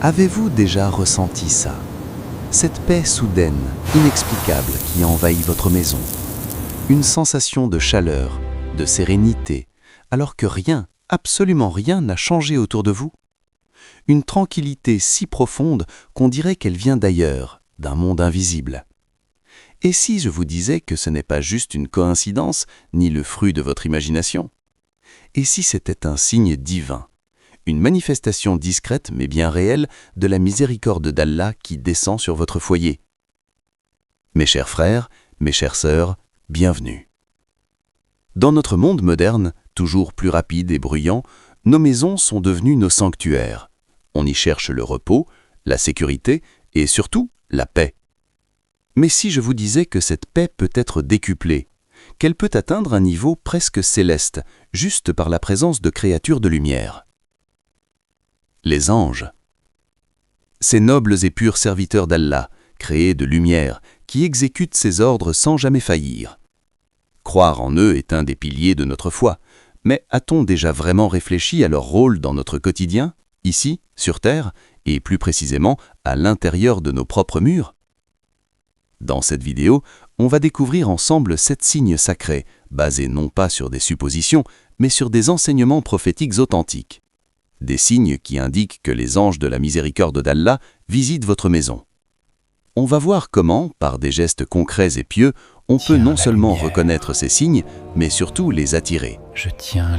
Avez-vous déjà ressenti ça? Cette paix soudaine, inexplicable qui envahit votre maison. Une sensation de chaleur, de sérénité, alors que rien, absolument rien n'a changé autour de vous. Une tranquillité si profonde qu'on dirait qu'elle vient d'ailleurs, d'un monde invisible. Et si je vous disais que ce n'est pas juste une coïncidence, ni le fruit de votre imagination? Et si c'était un signe divin? Une manifestation discrète mais bien réelle de la miséricorde d'Allah qui descend sur votre foyer. Mes chers frères, mes chères sœurs, bienvenue. Dans notre monde moderne, toujours plus rapide et bruyant, nos maisons sont devenues nos sanctuaires. On y cherche le repos, la sécurité et surtout la paix. Mais si je vous disais que cette paix peut être décuplée, qu'elle peut atteindre un niveau presque céleste, juste par la présence de créatures de lumière? Les anges. Ces nobles et purs serviteurs d'Allah, créés de lumière, qui exécutent ses ordres sans jamais faillir. Croire en eux est un des piliers de notre foi, mais a-t-on déjà vraiment réfléchi à leur rôle dans notre quotidien, ici, sur Terre, et plus précisément à l'intérieur de nos propres murs? Dans cette vidéo, on va découvrir ensemble 7 signes sacrés, basés non pas sur des suppositions, mais sur des enseignements prophétiques authentiques. Des signes qui indiquent que les anges de la miséricorde d'Allah visitent votre maison. On va voir comment, par des gestes concrets et pieux, on peut non seulement reconnaître ces signes, mais surtout les attirer.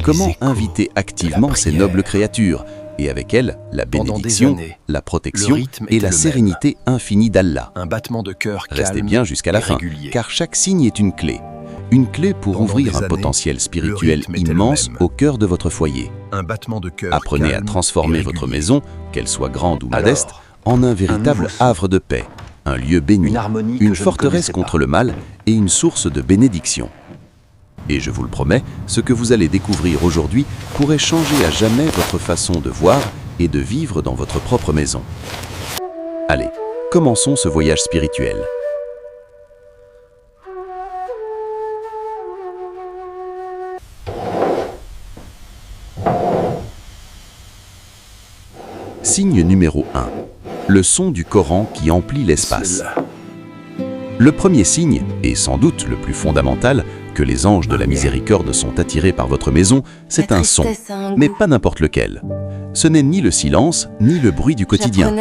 Comment inviter activement ces nobles créatures, et avec elles, la bénédiction, la protection et la sérénité infinie d'Allah. Un battement de cœur calme. Restez bien jusqu'à la fin, car chaque signe est une clé. Une clé pour ouvrir un potentiel spirituel immense au cœur de votre foyer. Un battement de cœur Apprenez à transformer votre maison, qu'elle soit grande ou modeste, en un véritable havre de paix, un lieu béni, une forteresse contre le mal et une source de bénédiction. Et je vous le promets, ce que vous allez découvrir aujourd'hui pourrait changer à jamais votre façon de voir et de vivre dans votre propre maison. Allez, commençons ce voyage spirituel. Signe numéro 1. Le son du Coran qui emplit l'espace. Le premier signe, et sans doute le plus fondamental, que les anges de la miséricorde sont attirés par votre maison, c'est un son, mais pas n'importe lequel. Ce n'est ni le silence, ni le bruit du quotidien.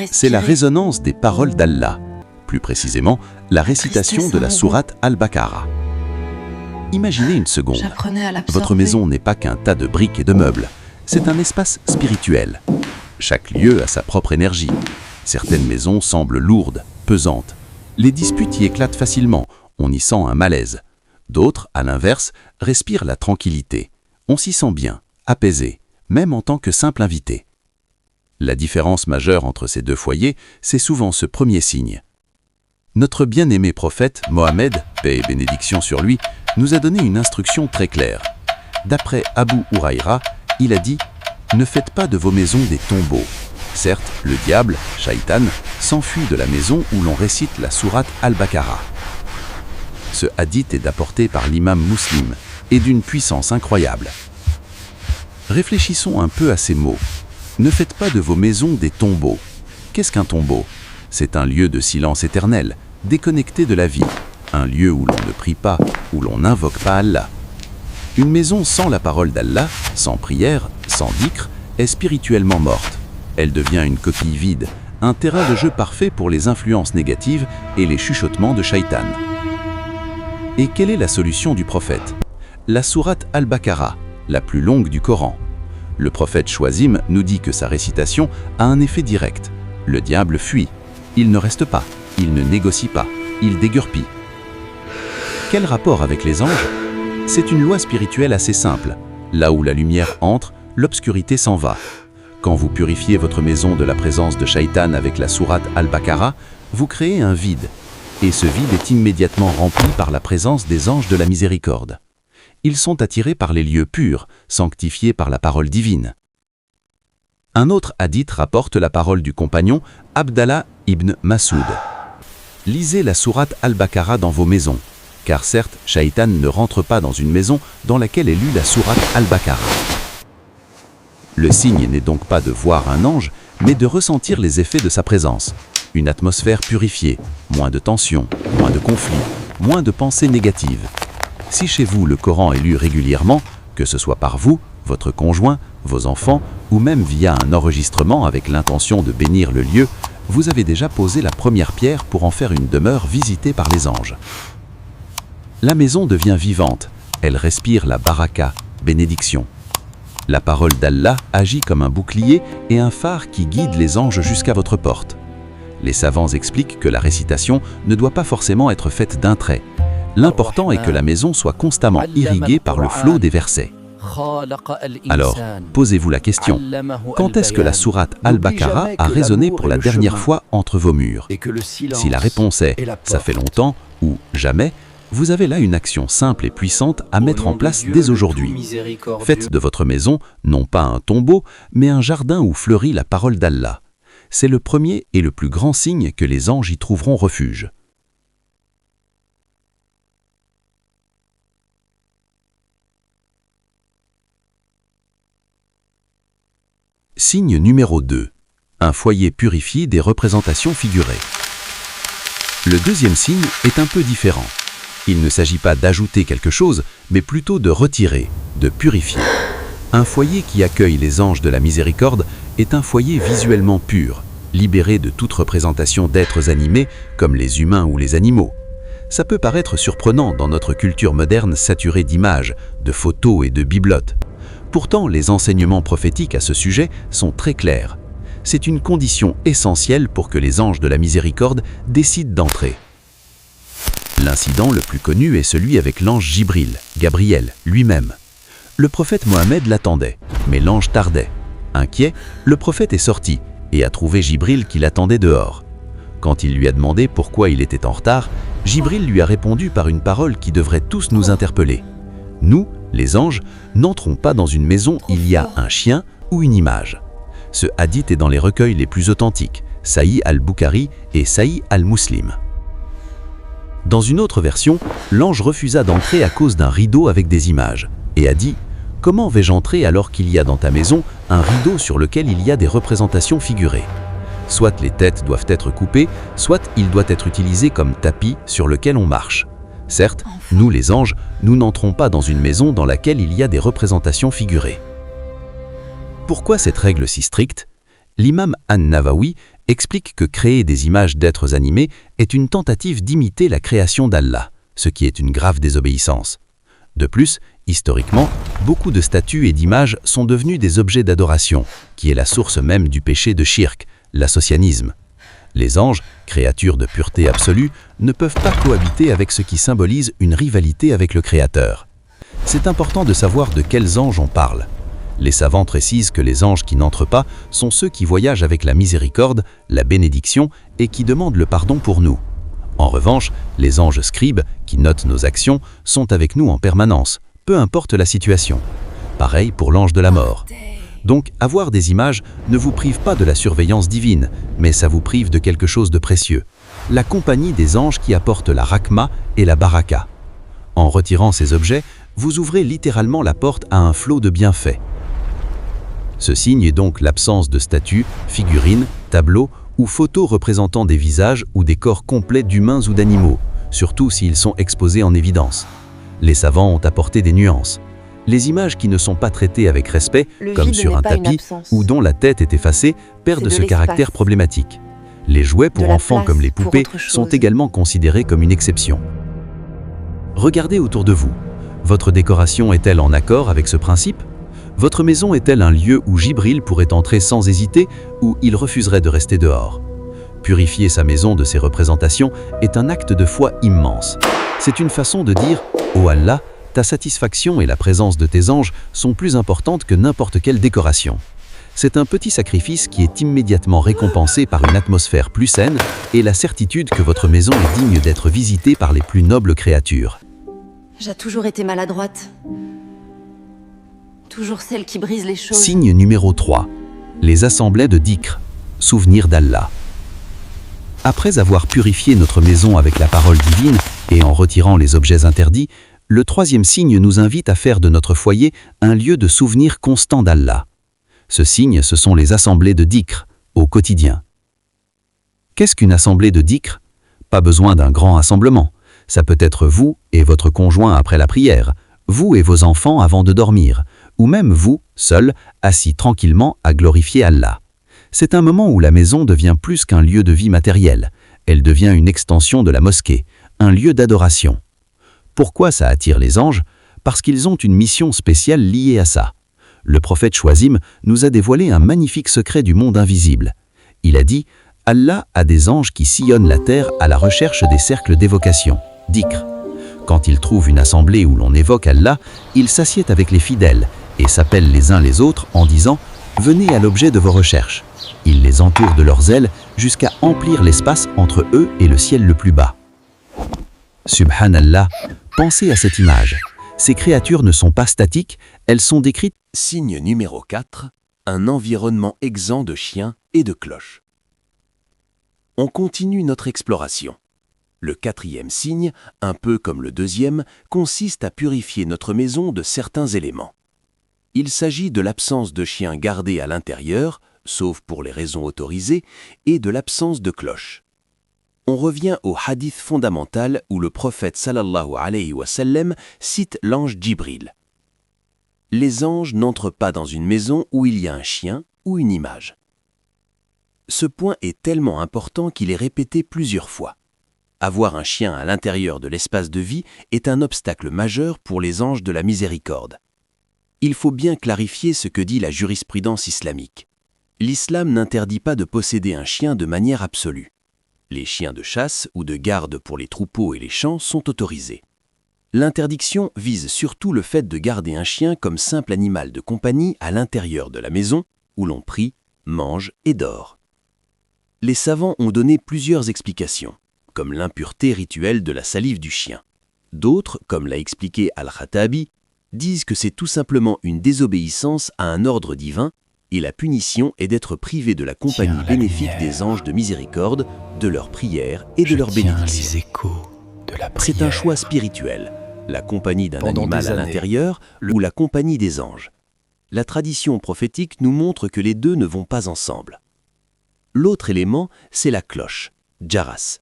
C'est la résonance des paroles d'Allah. Plus précisément, la récitation de la sourate Al-Baqarah. Imaginez une seconde. Votre maison n'est pas qu'un tas de briques et de meubles. C'est un espace spirituel. Chaque lieu a sa propre énergie. Certaines maisons semblent lourdes, pesantes. Les disputes y éclatent facilement, on y sent un malaise. D'autres, à l'inverse, respirent la tranquillité. On s'y sent bien, apaisé, même en tant que simple invité. La différence majeure entre ces deux foyers, c'est souvent ce premier signe. Notre bien-aimé prophète, Mohammed, paix et bénédiction sur lui, nous a donné une instruction très claire. D'après Abu Huraïra, il a dit « Ne faites pas de vos maisons des tombeaux ». Certes, le diable, Shaitan, s'enfuit de la maison où l'on récite la sourate Al-Baqarah. Ce hadith est apporté par l'imam Muslim et d'une puissance incroyable. Réfléchissons un peu à ces mots. Ne faites pas de vos maisons des tombeaux. Qu'est-ce qu'un tombeau? C'est un lieu de silence éternel, déconnecté de la vie, un lieu où l'on ne prie pas, où l'on n'invoque pas Allah. Une maison sans la parole d'Allah, sans prière, sans dhikr, est spirituellement morte. Elle devient une coquille vide, un terrain de jeu parfait pour les influences négatives et les chuchotements de Shaitan. Et quelle est la solution du prophète? La sourate Al-Baqarah, la plus longue du Coran. Le prophète Chouazim nous dit que sa récitation a un effet direct. Le diable fuit, il ne reste pas, il ne négocie pas, il déguerpit. Quel rapport avec les anges? C'est une loi spirituelle assez simple. Là où la lumière entre, l'obscurité s'en va. Quand vous purifiez votre maison de la présence de Shaitan avec la sourate Al-Baqarah, vous créez un vide. Et ce vide est immédiatement rempli par la présence des anges de la miséricorde. Ils sont attirés par les lieux purs, sanctifiés par la parole divine. Un autre hadith rapporte la parole du compagnon Abdallah ibn Mas'ud. Lisez la sourate Al-Baqarah dans vos maisons, car certes, Shaitan ne rentre pas dans une maison dans laquelle est lue la sourate Al-Baqarah. Le signe n'est donc pas de voir un ange, mais de ressentir les effets de sa présence. Une atmosphère purifiée, moins de tensions, moins de conflits, moins de pensées négatives. Si chez vous le Coran est lu régulièrement, que ce soit par vous, votre conjoint, vos enfants, ou même via un enregistrement avec l'intention de bénir le lieu, vous avez déjà posé la première pierre pour en faire une demeure visitée par les anges. La maison devient vivante, elle respire la baraka, bénédiction. La parole d'Allah agit comme un bouclier et un phare qui guide les anges jusqu'à votre porte. Les savants expliquent que la récitation ne doit pas forcément être faite d'un trait. L'important est que la maison soit constamment irriguée par le flot des versets. Alors, posez-vous la question, quand est-ce que la sourate Al-Baqarah a résonné pour la dernière fois entre vos murs? Si la réponse est « ça fait longtemps » ou « jamais », vous avez là une action simple et puissante à mettre en place dès aujourd'hui. Faites de votre maison non pas un tombeau, mais un jardin où fleurit la parole d'Allah. C'est le premier et le plus grand signe que les anges y trouveront refuge. Signe numéro 2. Un foyer purifié des représentations figurées. Le deuxième signe est un peu différent. Il ne s'agit pas d'ajouter quelque chose, mais plutôt de retirer, de purifier. Un foyer qui accueille les anges de la miséricorde est un foyer visuellement pur, libéré de toute représentation d'êtres animés comme les humains ou les animaux. Ça peut paraître surprenant dans notre culture moderne saturée d'images, de photos et de bibelotes. Pourtant, les enseignements prophétiques à ce sujet sont très clairs. C'est une condition essentielle pour que les anges de la miséricorde décident d'entrer. L'incident le plus connu est celui avec l'ange Jibril, Gabriel, lui-même. Le prophète Mohammed l'attendait, mais l'ange tardait. Inquiet, le prophète est sorti et a trouvé Jibril qui l'attendait dehors. Quand il lui a demandé pourquoi il était en retard, Jibril lui a répondu par une parole qui devrait tous nous interpeller. Nous, les anges, n'entrons pas dans une maison où il y a un chien ou une image. Ce hadith est dans les recueils les plus authentiques, Sahih al-Bukhari et Sahih al-Muslim. Dans une autre version, l'ange refusa d'entrer à cause d'un rideau avec des images et a dit « Comment vais-je entrer alors qu'il y a dans ta maison un rideau sur lequel il y a des représentations figurées ?» Soit les têtes doivent être coupées, soit il doit être utilisé comme tapis sur lequel on marche. Certes, nous les anges, nous n'entrons pas dans une maison dans laquelle il y a des représentations figurées. Pourquoi cette règle si stricte? L'imam An-Nawawi explique que créer des images d'êtres animés est une tentative d'imiter la création d'Allah, ce qui est une grave désobéissance. De plus, historiquement, beaucoup de statues et d'images sont devenues des objets d'adoration, qui est la source même du péché de shirk, l'associanisme. Les anges, créatures de pureté absolue, ne peuvent pas cohabiter avec ce qui symbolise une rivalité avec le Créateur. C'est important de savoir de quels anges on parle. Les savants précisent que les anges qui n'entrent pas sont ceux qui voyagent avec la miséricorde, la bénédiction et qui demandent le pardon pour nous. En revanche, les anges scribes, qui notent nos actions, sont avec nous en permanence, peu importe la situation. Pareil pour l'ange de la mort. Donc, avoir des images ne vous prive pas de la surveillance divine, mais ça vous prive de quelque chose de précieux. La compagnie des anges qui apportent la rakma et la baraka. En retirant ces objets, vous ouvrez littéralement la porte à un flot de bienfaits. Ce signe est donc l'absence de statues, figurines, tableaux ou photos représentant des visages ou des corps complets d'humains ou d'animaux, surtout s'ils sont exposés en évidence. Les savants ont apporté des nuances. Les images qui ne sont pas traitées avec respect, comme sur un tapis ou dont la tête est effacée, perdent ce caractère problématique. Les jouets pour enfants comme les poupées sont également considérés comme une exception. Regardez autour de vous. Votre décoration est-elle en accord avec ce principe? Votre maison est-elle un lieu où Jibril pourrait entrer sans hésiter ou il refuserait de rester dehors? Purifier sa maison de ces représentations est un acte de foi immense. C'est une façon de dire « Oh Allah, ta satisfaction et la présence de tes anges sont plus importantes que n'importe quelle décoration. » C'est un petit sacrifice qui est immédiatement récompensé par une atmosphère plus saine et la certitude que votre maison est digne d'être visitée par les plus nobles créatures. J'ai toujours été maladroite. Toujours celle qui brise les choses. Signe numéro 3. Les assemblées de dhikr, souvenir d'Allah. Après avoir purifié notre maison avec la parole divine et en retirant les objets interdits, le troisième signe nous invite à faire de notre foyer un lieu de souvenir constant d'Allah. Ce signe, ce sont les assemblées de dhikr, au quotidien. Qu'est-ce qu'une assemblée de dhikr? Pas besoin d'un grand rassemblement. Ça peut être vous et votre conjoint après la prière, vous et vos enfants avant de dormir, ou même vous, seul, assis tranquillement à glorifier Allah. C'est un moment où la maison devient plus qu'un lieu de vie matériel. Elle devient une extension de la mosquée, un lieu d'adoration. Pourquoi ça attire les anges? Parce qu'ils ont une mission spéciale liée à ça. Le prophète Chouazim nous a dévoilé un magnifique secret du monde invisible. Il a dit « Allah a des anges qui sillonnent la terre à la recherche des cercles d'évocation, dhikr. Quand ils trouvent une assemblée où l'on évoque Allah, ils s'assiedent avec les fidèles et s'appellent les uns les autres en disant « Venez à l'objet de vos recherches ». Ils les entourent de leurs ailes jusqu'à emplir l'espace entre eux et le ciel le plus bas. Subhanallah, pensez à cette image. Ces créatures ne sont pas statiques, elles sont décrites. Signe numéro 4, un environnement exempt de chiens et de cloches. On continue notre exploration. Le 4e signe, un peu comme le 2e, consiste à purifier notre maison de certains éléments. Il s'agit de l'absence de chiens gardés à l'intérieur, sauf pour les raisons autorisées, et de l'absence de cloches. On revient au hadith fondamental où le prophète sallallahu alayhi wa sallam cite l'ange Djibril. Les anges n'entrent pas dans une maison où il y a un chien ou une image. Ce point est tellement important qu'il est répété plusieurs fois. Avoir un chien à l'intérieur de l'espace de vie est un obstacle majeur pour les anges de la miséricorde. Il faut bien clarifier ce que dit la jurisprudence islamique. L'islam n'interdit pas de posséder un chien de manière absolue. Les chiens de chasse ou de garde pour les troupeaux et les champs sont autorisés. L'interdiction vise surtout le fait de garder un chien comme simple animal de compagnie à l'intérieur de la maison où l'on prie, mange et dort. Les savants ont donné plusieurs explications, comme l'impureté rituelle de la salive du chien. D'autres, comme l'a expliqué Al-Khattabi, disent que c'est tout simplement une désobéissance à un ordre divin et la punition est d'être privé de la compagnie bénéfique des anges de miséricorde, de leurs prières et de leurs bénédictions. C'est un choix spirituel, la compagnie d'un animal à l'intérieur ou la compagnie des anges. La tradition prophétique nous montre que les deux ne vont pas ensemble. L'autre élément, c'est la cloche, jaras.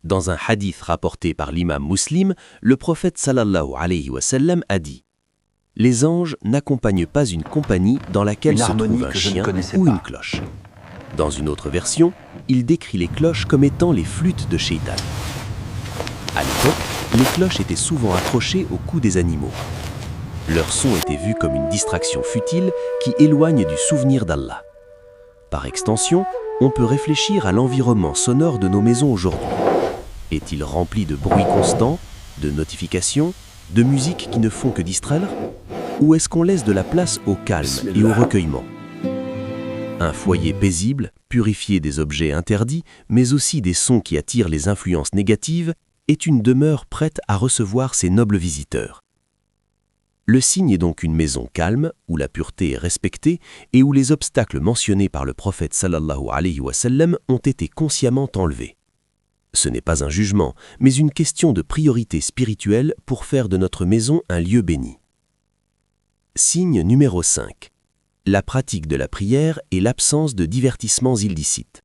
Dans un hadith rapporté par l'imam Muslim, le prophète sallallahu alayhi wa sallam a dit « Les anges n'accompagnent pas une compagnie dans laquelle se trouve un chien ou une cloche. » Dans une autre version, il décrit les cloches comme étant les flûtes de Shaitan. À l'époque, les cloches étaient souvent accrochées au cou des animaux. Leur son était vu comme une distraction futile qui éloigne du souvenir d'Allah. Par extension, on peut réfléchir à l'environnement sonore de nos maisons aujourd'hui. Est-il rempli de bruits constants, de notifications, de musiques qui ne font que distraire? Ou est-ce qu'on laisse de la place au calme et au recueillement? Un foyer paisible, purifié des objets interdits, mais aussi des sons qui attirent les influences négatives, est une demeure prête à recevoir ces nobles visiteurs. Le signe est donc une maison calme, où la pureté est respectée et où les obstacles mentionnés par le prophète sallallahu alayhi wa sallam ont été consciemment enlevés. Ce n'est pas un jugement, mais une question de priorité spirituelle pour faire de notre maison un lieu béni. Signe numéro 5. La pratique de la prière et l'absence de divertissements illicites.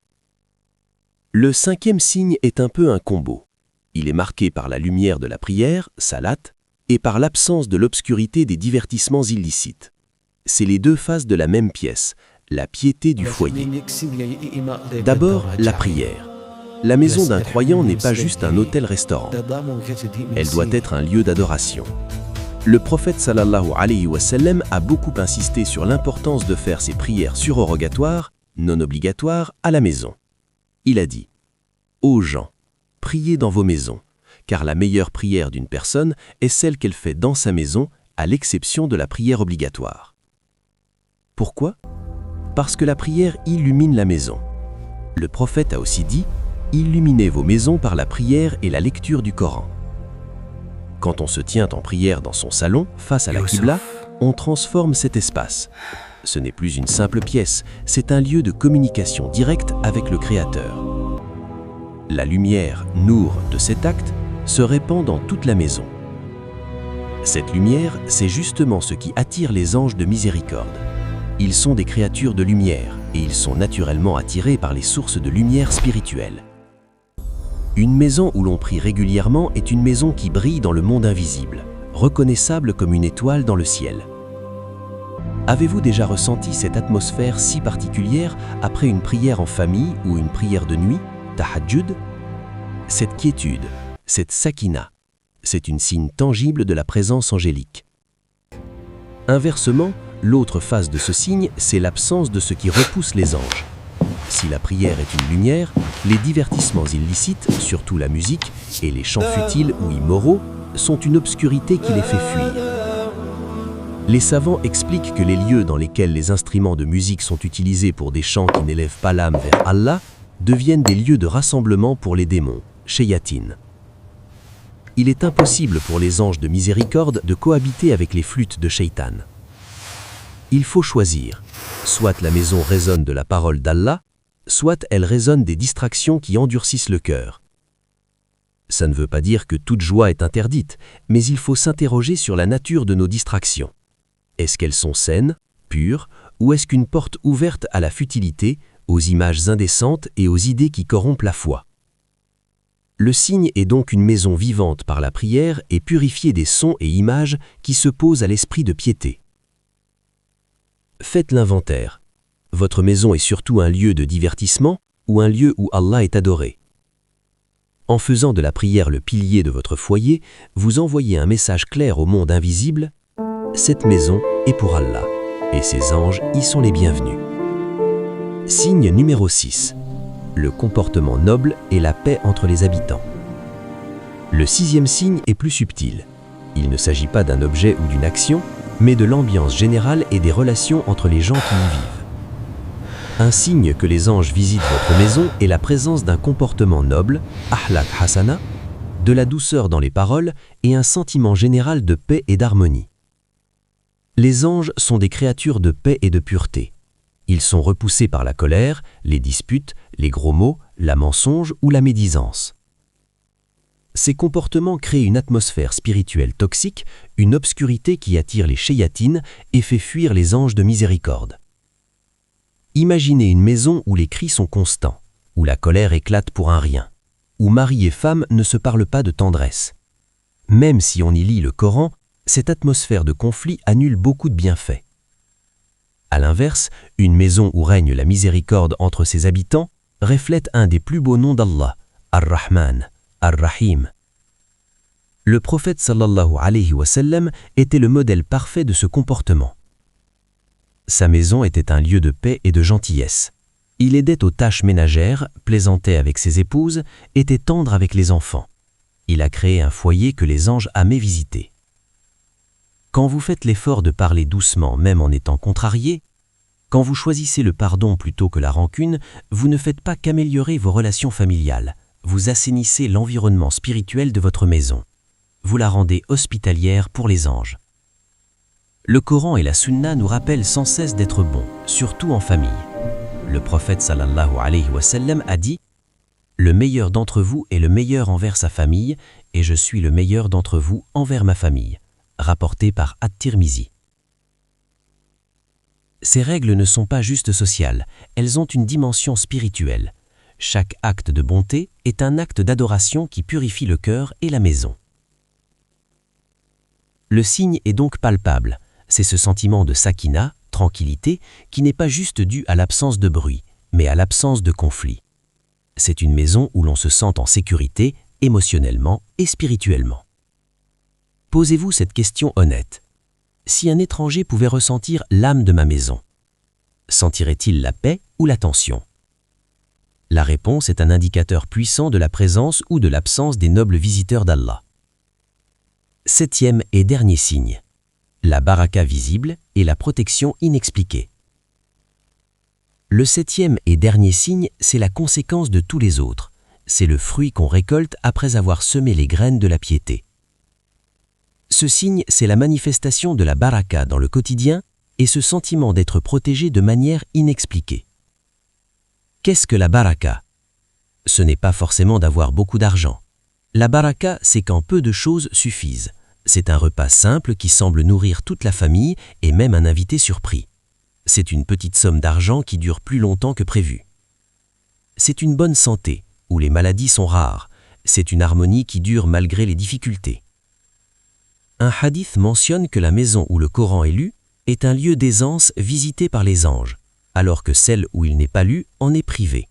Le 5e signe est un peu un combo. Il est marqué par la lumière de la prière, salat, et par l'absence de l'obscurité des divertissements illicites. C'est les deux faces de la même pièce, la piété du foyer. D'abord, la prière. La maison d'un croyant n'est pas juste un hôtel-restaurant. Elle doit être un lieu d'adoration. Le prophète sallallahu alayhi wa sallam a beaucoup insisté sur l'importance de faire ses prières surrogatoires, non obligatoires, à la maison. Il a dit « Ô gens, priez dans vos maisons, car la meilleure prière d'une personne est celle qu'elle fait dans sa maison, à l'exception de la prière obligatoire. » Pourquoi? Parce que la prière illumine la maison. Le prophète a aussi dit « Illuminez vos maisons par la prière et la lecture du Coran. » Quand on se tient en prière dans son salon, face à la Qibla, on transforme cet espace. Ce n'est plus une simple pièce, c'est un lieu de communication directe avec le Créateur. La lumière, nour, de cet acte se répand dans toute la maison. Cette lumière, c'est justement ce qui attire les anges de miséricorde. Ils sont des créatures de lumière et ils sont naturellement attirés par les sources de lumière spirituelle. Une maison où l'on prie régulièrement est une maison qui brille dans le monde invisible, reconnaissable comme une étoile dans le ciel. Avez-vous déjà ressenti cette atmosphère si particulière après une prière en famille ou une prière de nuit, tahajjud? Cette quiétude, cette sakina, c'est une signe tangible de la présence angélique. Inversement, l'autre face de ce signe, c'est l'absence de ce qui repousse les anges. Si la prière est une lumière, les divertissements illicites, surtout la musique, et les chants futiles ou immoraux, sont une obscurité qui les fait fuir. Les savants expliquent que les lieux dans lesquels les instruments de musique sont utilisés pour des chants qui n'élèvent pas l'âme vers Allah deviennent des lieux de rassemblement pour les démons, shayatin. Il est impossible pour les anges de miséricorde de cohabiter avec les flûtes de shaitan. Il faut choisir, soit la maison résonne de la parole d'Allah, soit elle résonne des distractions qui endurcissent le cœur. Ça ne veut pas dire que toute joie est interdite, mais il faut s'interroger sur la nature de nos distractions. Est-ce qu'elles sont saines, pures, ou est-ce qu'une porte ouverte à la futilité, aux images indécentes et aux idées qui corrompent la foi? Le signe est donc une maison vivante par la prière et purifiée des sons et images qui se posent à l'esprit de piété. Faites l'inventaire. Votre maison est surtout un lieu de divertissement ou un lieu où Allah est adoré? En faisant de la prière le pilier de votre foyer, vous envoyez un message clair au monde invisible: cette maison est pour Allah, et ses anges y sont les bienvenus. Signe numéro 6. Le comportement noble et la paix entre les habitants. Le 6e signe est plus subtil. Il ne s'agit pas d'un objet ou d'une action, mais de l'ambiance générale et des relations entre les gens qui y vivent. Un signe que les anges visitent votre maison est la présence d'un comportement noble, ahlak hasana, de la douceur dans les paroles et un sentiment général de paix et d'harmonie. Les anges sont des créatures de paix et de pureté. Ils sont repoussés par la colère, les disputes, les gros mots, la mensonge ou la médisance. Ces comportements créent une atmosphère spirituelle toxique, une obscurité qui attire les shayatines et fait fuir les anges de miséricorde. Imaginez une maison où les cris sont constants, où la colère éclate pour un rien, où mari et femme ne se parlent pas de tendresse. Même si on y lit le Coran, cette atmosphère de conflit annule beaucoup de bienfaits. À l'inverse, une maison où règne la miséricorde entre ses habitants reflète un des plus beaux noms d'Allah, Ar-Rahman, Ar-Rahim. Le prophète sallallahu alayhi wa sallam était le modèle parfait de ce comportement. Sa maison était un lieu de paix et de gentillesse. Il aidait aux tâches ménagères, plaisantait avec ses épouses, était tendre avec les enfants. Il a créé un foyer que les anges aimaient visiter. Quand vous faites l'effort de parler doucement même en étant contrarié, quand vous choisissez le pardon plutôt que la rancune, vous ne faites pas qu'améliorer vos relations familiales, vous assainissez l'environnement spirituel de votre maison. Vous la rendez hospitalière pour les anges. Le Coran et la Sunna nous rappellent sans cesse d'être bons, surtout en famille. Le prophète sallallahu alayhi wa sallam a dit: « Le meilleur d'entre vous est le meilleur envers sa famille, et je suis le meilleur d'entre vous envers ma famille. » Rapporté par At-Tirmizi. Ces règles ne sont pas juste sociales, elles ont une dimension spirituelle. Chaque acte de bonté est un acte d'adoration qui purifie le cœur et la maison. Le signe est donc palpable, c'est ce sentiment de sakina, tranquillité, qui n'est pas juste dû à l'absence de bruit, mais à l'absence de conflit. C'est une maison où l'on se sent en sécurité, émotionnellement et spirituellement. Posez-vous cette question honnête. Si un étranger pouvait ressentir l'âme de ma maison, sentirait-il la paix ou la tension? La réponse est un indicateur puissant de la présence ou de l'absence des nobles visiteurs d'Allah. 7e et dernier signe. La baraka visible et la protection inexpliquée. Le 7e et dernier signe, c'est la conséquence de tous les autres. C'est le fruit qu'on récolte après avoir semé les graines de la piété. Ce signe, c'est la manifestation de la baraka dans le quotidien et ce sentiment d'être protégé de manière inexpliquée. Qu'est-ce que la baraka? Ce n'est pas forcément d'avoir beaucoup d'argent. La baraka, c'est quand peu de choses suffisent. C'est un repas simple qui semble nourrir toute la famille et même un invité surpris. c'est une petite somme d'argent qui dure plus longtemps que prévu. C'est une bonne santé, où les maladies sont rares, c'est une harmonie qui dure malgré les difficultés. Un hadith mentionne que la maison où le Coran est lu est un lieu d'aisance visité par les anges, alors que celle où il n'est pas lu en est privée.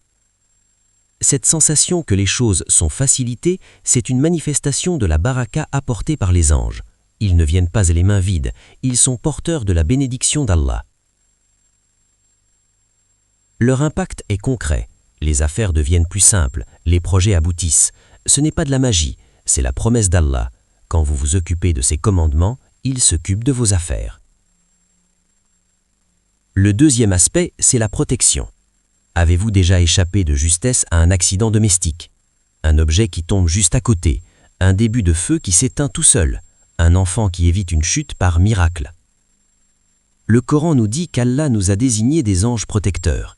Cette sensation que les choses sont facilitées, c'est une manifestation de la baraka apportée par les anges. Ils ne viennent pas les mains vides, ils sont porteurs de la bénédiction d'Allah. Leur impact est concret, les affaires deviennent plus simples, les projets aboutissent. Ce n'est pas de la magie, c'est la promesse d'Allah. Quand vous vous occupez de ses commandements, il s'occupe de vos affaires. Le deuxième aspect, c'est la protection. Avez-vous déjà échappé de justesse à un accident domestique? Un objet qui tombe juste à côté, un début de feu qui s'éteint tout seul, un enfant qui évite une chute par miracle. Le Coran nous dit qu'Allah nous a désigné des anges protecteurs.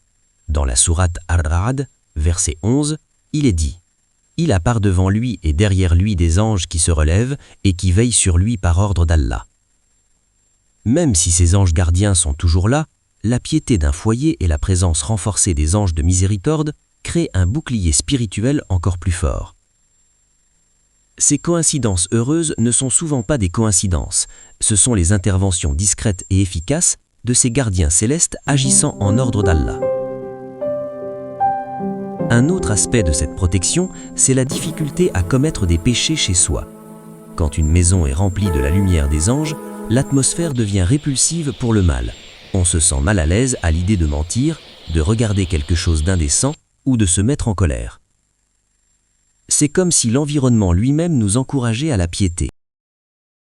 Dans la sourate Ar-Ra'd, verset 11, il est dit « Il a par devant lui et derrière lui des anges qui se relèvent et qui veillent sur lui par ordre d'Allah. » Même si ces anges gardiens sont toujours là, la piété d'un foyer et la présence renforcée des anges de miséricorde créent un bouclier spirituel encore plus fort. Ces coïncidences heureuses ne sont souvent pas des coïncidences, ce sont les interventions discrètes et efficaces de ces gardiens célestes agissant en ordre d'Allah. Un autre aspect de cette protection, c'est la difficulté à commettre des péchés chez soi. Quand une maison est remplie de la lumière des anges, l'atmosphère devient répulsive pour le mal. On se sent mal à l'aise à l'idée de mentir, de regarder quelque chose d'indécent ou de se mettre en colère. C'est comme si l'environnement lui-même nous encourageait à la piété.